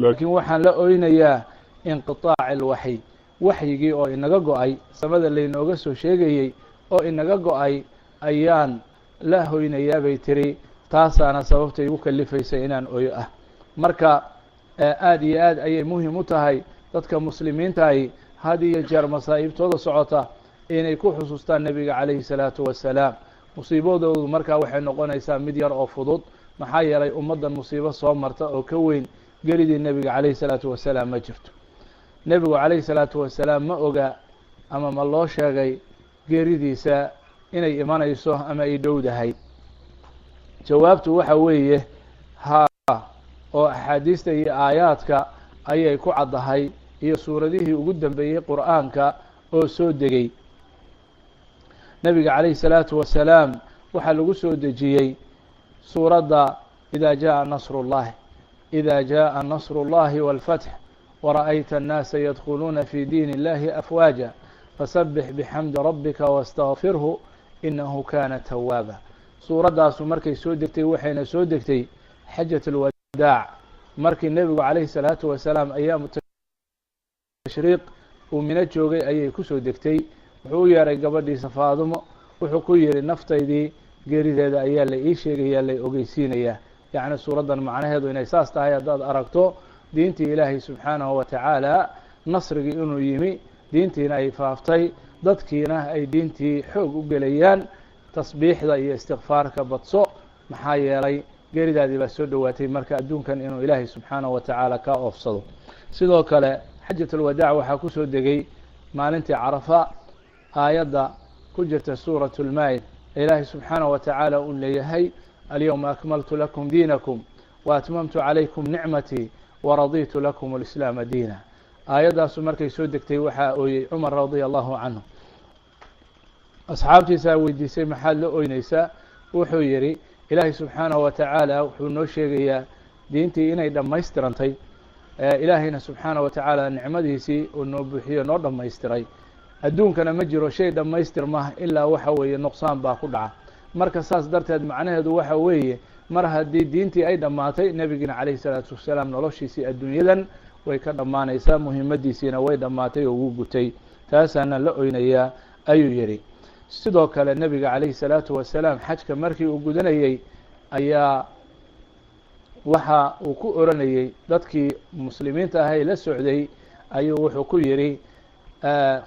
laakiin waxaan la oynayaa inqitaac alwaxyi waxyigii oo inaga go-ay samada laynooga soo sheegayey oo inaga go-ay ayaan la hoynayaa bay tiri taasaana sababta igu kalifaysa inaan oyo ah marka aad iyo aad ayay muhim u tahay dadka muslimiintahi had iyo jeer masaa'ibtooda socota inay ku xusuustaan nebiga calayhi salaatu wasalaam musiibadoodu markaa waxay noqonaysaa mid yar oo fudud maxaa yeelay ummaddan musiibo soo marta oo ka weyn geridii nebiga calayhi salaatu wasalaam ma jirto nebigu calayhi salaatu wasalaam ma oga ama ma loo sheegay geeridiisa inay imanayso ama ay dhowdahay jawaabtu waxa weeye haa oo axaadiista iyo aayaadka ayay ku caddahay iyo suuradihii ugu dambeeyey qur'aanka oo soo degay nebiga calayhi salaatu wasalaam waxaa lagu soo dejiyey suuradda إida jaءa nasru الlahi إida jaءa nasru الlahi wاlfatx wara'ayta الnaasa yadkhuluuna fi diin اllahi afwaaja fasabix bixamdi rabbika واstagfirhu inahu kana tawaaba suuraddaasu markay soo degtay waxayna soo degtay xajaة اlwadaac markii nebigu calayhi الsalaatu wasalaam ayaamu tashriiq uu mino joogay ayay ku soo degtay wuxuu u yeeray gabadhiisa faadumo wuxuu ku yihi naftaydii geerideeda ayaa la ii sheegayaa la ogeysiinayaa yacni suuraddan macnaheedu inay saas tahay haddaad aragto diintii ilaahay subxaanahu wa tacaala nasrigii inuu yimi diintiina ay faaftay dadkiina ay diintii xoog u gelayaan tasbiixda iyo istikfaarka badso maxaa yeelay geeridaadii baa soo dhowaatay marka adduunkan inuu ilaahay subxaanahu wa tacaala kaa oofsado sidoo kale xajat alwadaac waxaa ku soo degay maalintii carafa aayadda ku jirta suuraة اlmaa'id ilaahay subxaanaه wa tacaala uu leeyahay alyowma akmaltu lakum diinakum waatmamtu calaykum nicmatii waraditu lakum اlislaama diina aayaddaasu markay soo degtay waxaa ooyey cumar radia allahu canhu asxaabtiisaa weydiisay maxaad la oynaysaa wuxuu yihi ilaahay subxaanaه wa tacaala wuxuu noo sheegayaa diintii inay dhammaystirantay ilaahayna subxaanaه wa tacaala nicmadiisii uu noo buuxiyo noo dhammaystiray adduunkana ma jiro shay dhammaystir mah ilaa waxa weeye nuqsaan baa ku dhaca marka saas darteed macnaheedu waxa weeye mar haddii diintii ay dhammaatay nebigiina calayhi salaatu wasalaam noloshiisii adduunyadan way ka dhammaanaysaa muhimaddiisiina way dhammaatay oo wuu gutay taasaana la oynayaa ayuu yidhi sidoo kale nebiga calayhi salaatu wasalaam xajka markii uu gudanayey ayaa waxa uu ku oranayey dadkii muslimiinta ahay la socday ayuu wuxuu ku yidhi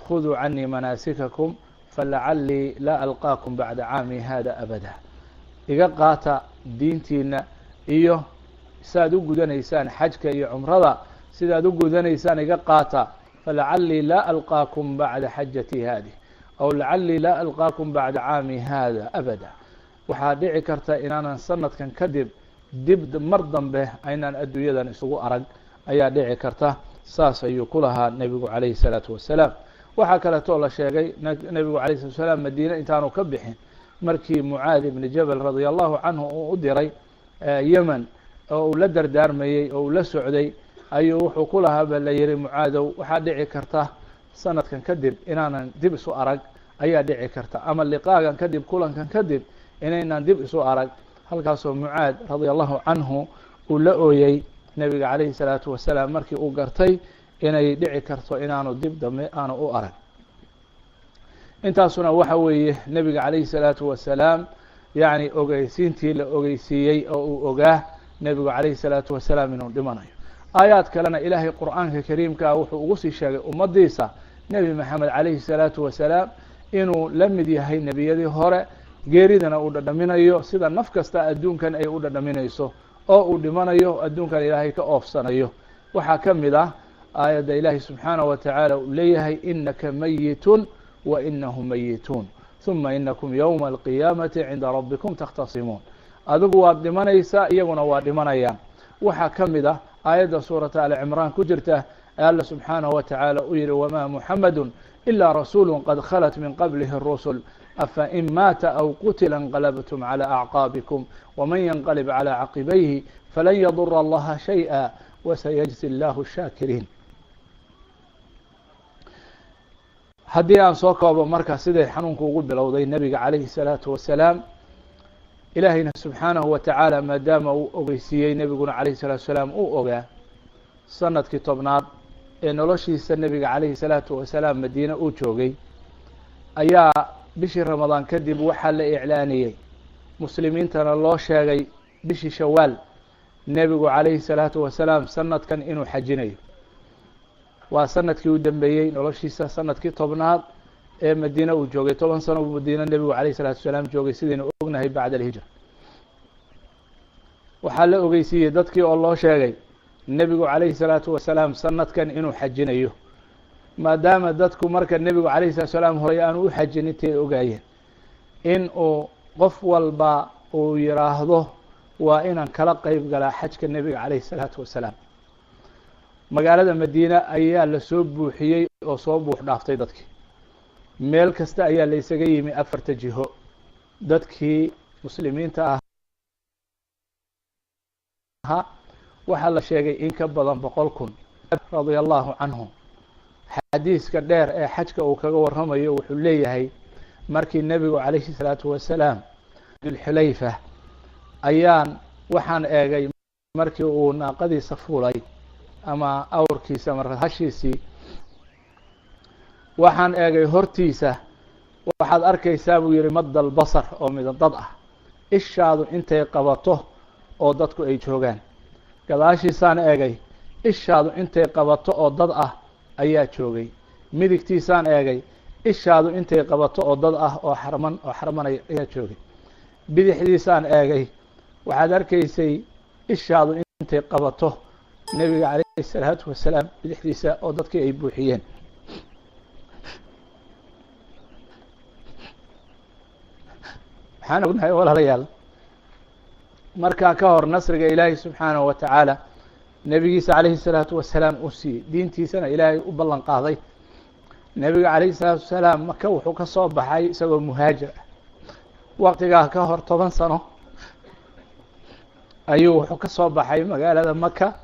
khuduu canii manaasikakum falacalii laa alqaakum bacda caami hada abada iga qaata diintiina iyo sidaad u gudanaysaan xajka iyo cumrada sidaad u gudanaysaan iga qaata falacalii laa alqaakum bacda xajati haadih aw lacalii laa alqaakum bacda caami hada abada waxaa dhici karta inaanan sanadkan kadib dib mar dambe aynaan adduunyadan isugu arag ayaa dhici karta saas ayuu ku lahaa nebigu calayhi الsalaatu wasalaam waxaa kaleetoo la sheegay nebigu alayه الslat wasalaam madiine intaanu ka bixin markii mucaad ibni jabal radia allahu canhu uu u diray yemen oo uu la dardaarmayey oo uu la socday ayuu wuxuu ku lahaa ba la yihi mucaadow waxaa dhici karta sanadkan kadib inaanan dib isu arag ayaa dhici karta ama liqaagan kadib kulankan kadib inaynan dib isu arag halkaasoo mucaad radia allahu canhu uu la ooyey nebiga calayhi الsalaatu wasalaam markii uu gartay inay dhici karto inaanu dib dambe aanu u arag intaasuna waxa weeye nebiga calayhi الsalaatu wasalaam yacni ogeysiintii la ogeysiiyey oo uu ogaa nebigu calayhi الsalaatu wasalaam inuu dhimanayo aayaad kalena ilaahay qur'aanka kariimkaa wuxuu ugu sii sheegay ummaddiisa nebi maxamed calayhi الsalaatu wasalaam inuu la mid yahay nebiyadii hore geeridana uu dhadhaminayo sida naf kasta adduunkan ay u dhadhaminayso oo uu dhimanayo adduunkan ilaahay ka oofsanayo waxaa ka mid ah aayadda ilaahay subxaanaه wa tacaala uu leeyahay inaka mayitun wa inahum mayituun ثuma inakum ywma alqiyaamati cinda rabbikum takhtasimuun adigu waad dhimanaysaa iyaguna waa dhimanayaan waxaa ka mid ah aayadda suurata alcimraan ku jirta ee alla subxaanaه wa tacaala u yihi wma muxamadu ilaa rasuulu qad khalat min qablihi الrusul afain maata aw qutila انqalabtum calى acqaabikum wman yanqalib calى caqibayhi falan yadura allaha shayئa wasayajzi اllahu الshaakiriin haddii aan soo koobo marka siday xanuunku ugu bilowday nebiga calayhi الsalaatu wasalaam ilaahayna subxaanahu wa tacaala maadaama uu ogeysiiyey nebiguna calayhi الsalatu wasalaam uu ogaa sanadkii tobnaad ee noloshiisa nebiga calayhi salaatu wasalaam madiine uu joogay ayaa bishii ramadaan kadib waxaa la iclaaniyey muslimiintana loo sheegay bishii shawaal nebigu calayhi salaatu wasalaam sanadkan inuu xajinayo. waa sanadkii u dambeeyey noloshiisa, sanadkii tobnaad ee madiine uu joogay. 10 sano uu madiine nebigu calayhi salaatu wasalaam joogay sidaynu ognahay bacda alhijra. waxaa la ogeysiiyey dadkii oo loo sheegay nebigu calayhi salaatu wasalaam sanadkan inuu xajinayo, maadaama dadku marka nebigu calayhi salatu wasalaam horey aanu u xajin intay ogaayeen in uu qof walba uu yiraahdo waa inaan kala qeyb galaa xajka nebiga calayhi salaatu wasalaam. magaalada madiine ayaa la soo buuxiyey oo soo buux dhaaftay dadkii. meel kasta ayaa la isaga yimi 4 jiho. dadkii muslimiinta ahaa waxaa la sheegay in ka badan 100,000 radia allahu canhum. xadiiska dheer ee xajka uu kaga warramayo wuxuu leeyahay markii nebigu calayhi salaatu wasalaam dulxulayfa waxaan eegay markii uu naaqadiisa fuulay ama awrkiisa ama hashiisii, waxaan eegay hortiisa waxaad arkaysaa buu yihi madal basar oo midadad ah, ishaadu intay qabato oo dadku ay joogaan. gadaashiisaan eegay, ishaadu intay qabato oo dad ah ayaa joogay. midigtiisaan eegay, ishaadu intay qabato oo dad ah oo xarmanay ayaa joogay. bidixdiisaan eegay, waxaad arkaysay ishaadu intay qabato nebiga calayhi salaatu wasalaam bidixdiisa oo dadkii ay buuxiyeen. waxaan ognahay walaalayaal markaa ka hor nasriga ilaahay subxaanahu wa tacaala nebigiisa calayhi salaatu wasalaam uu siiyey, diintiisana ilaahay u ballan qaaday. nebiga calayhi salaatu wasalaam maka wuxuu ka soo baxay isagoo muhaajir ah. waqtigaa ka hor 10 sano ayuu wuxuu ka soo baxay magaalada maka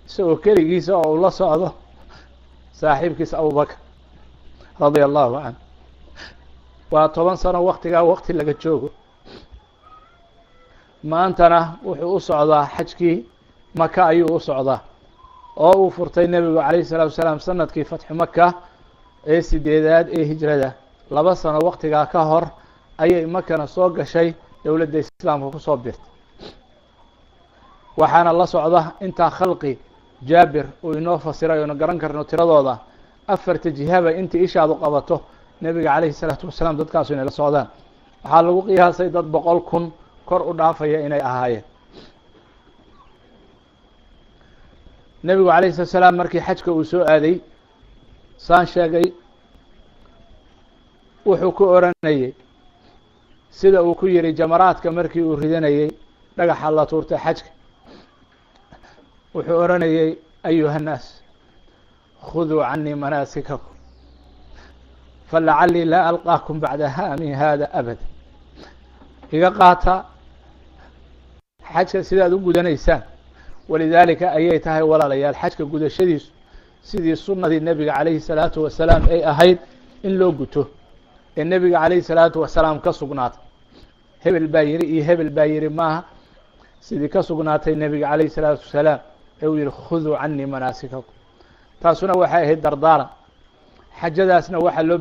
isagoo keligiisa oo ula socdo saaxiibkiisa abubakr radia allahu canhu. waa 10 sano waqtigaa waqti laga joogo. maantana wuxuu u socdaa xajkii maka ayuu u socdaa oo uu furtay nebigu calayhi salaatu wasalaam sanadkii fatxu maka ee 8aad ee hijrada. 2 sano waqtigaa ka hor ayay makana soo gashay dowladda islaamka ku soo birtay. waxaana la socda intaa khalqi jaabir uu inoo fasiray oona garan karno tiradooda 4 jihaba intii ishaadu qabato nebiga calayhi salaatu wasalaam dadkaasu inay la socdaan. waxaa lagu qiyaasay dad 100,000 kor u dhaafaya inay ahaayeen. nebigu calayhi salatu wasalaam markii xajka uu soo aaday saan sheegay wuxuu ku oranayey sida uu ku yihi jamaraadka markii uu ridanayey dhagaxa la tuurtay xajka, wuxuu oranayey ayuha الnaas khuduu canii manaasikakum falacalii laa alqaakum bacda haami hada abada. iga qaata xajka sidaad u gudanaysaan. walidaalika ayay tahay walaalayaal xajka gudashadiisu sidii sunnadii nebiga calayhi salaatu wasalaam ay ahayd in loo guto ee nebiga calayhi salaatu wasalaam ka sugnaatay. hebel baa yihi iyo hebel baa yihi maaha, sidii ka sugnaatay nebiga calayhi salaatu wasalaam ee uu yihi khuduu canii manaasikakum. taasuna waxay ahayd dardaaran. xajadaasna waxaa loo